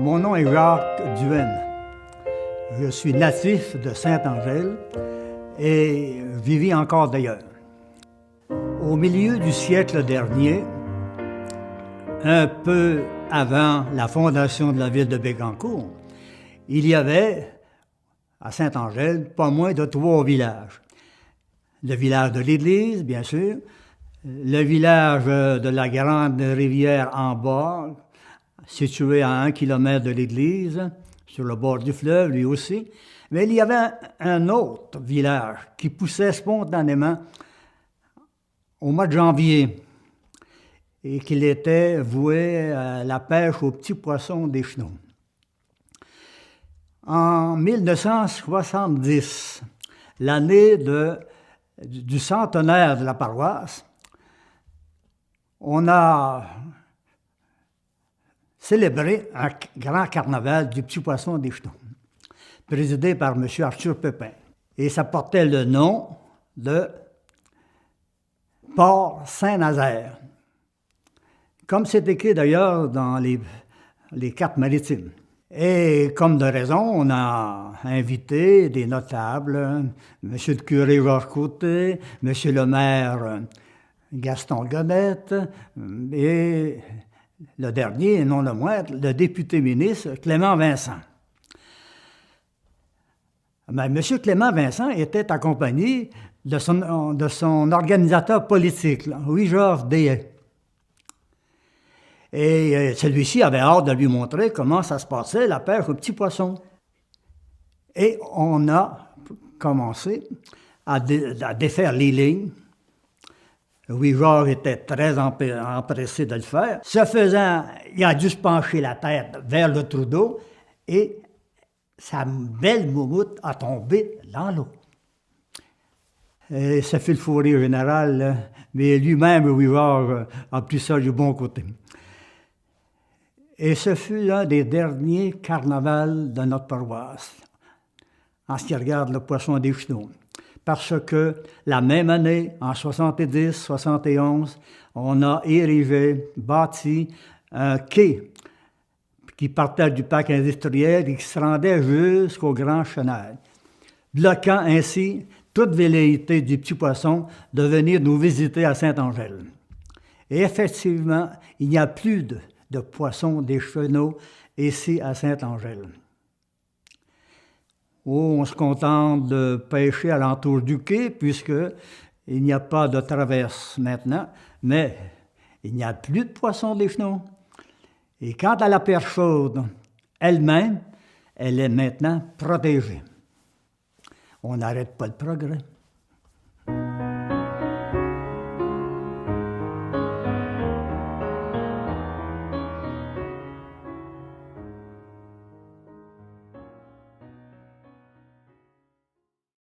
Mon nom est Jacques Duhaime. Je suis natif de Saint-Angèle et je vis encore d'ailleurs. Au milieu du siècle dernier, un peu avant la fondation de la ville de Bécancour, il y avait, à Saint-Angèle, pas moins de 3 villages. Le village de l'Église, bien sûr, le village de la grande rivière en bas, situé à 1 kilomètre de l'église, sur le bord du fleuve, lui aussi. Mais il y avait un autre village qui poussait spontanément au mois de janvier et qu'il était voué à la pêche aux petits poissons des chenaux. En 1970, l'année du centenaire de la paroisse, on a célébré un grand carnaval du petit poisson des chenaux, présidé par M. Arthur Pépin. Et ça portait le nom de Port Saint-Nazaire, comme c'est écrit d'ailleurs dans les cartes maritimes. Et comme de raison, on a invité des notables, M. le curé Georges Côté, M. le maire Gaston Gonette, et le dernier, et non le moindre, le député-ministre Clément Vincent. Mais M. Clément Vincent était accompagné de son organisateur politique, Louis-Georges Dehaye. Et celui-ci avait hâte de lui montrer comment ça se passait, la pêche aux petits poissons. Et on a commencé à défaire les lignes. Louis-Georges était très empressé de le faire. Ce faisant, il a dû se pencher la tête vers le trou d'eau et sa belle moumoute a tombé dans l'eau. Et ça fait le fou rire général, mais lui-même, Louis-Georges, a pris ça du bon côté. Et ce fut l'un des derniers carnavals de notre paroisse, en ce qui regarde le poisson des chenaux. Parce que la même année, en 70-71, on a bâti un quai qui partait du parc industriel et qui se rendait jusqu'au Grand Chenal, bloquant ainsi toute velléité du petit poisson de venir nous visiter à Saint-Angèle. Et effectivement, il n'y a plus de poissons des chenaux ici à Saint-Angèle. On se contente de pêcher alentour du quai, puisqu'il n'y a pas de traverse maintenant, mais il n'y a plus de poissons des chenaux. Et quant à la perche chaude elle-même, elle est maintenant protégée. On n'arrête pas le progrès.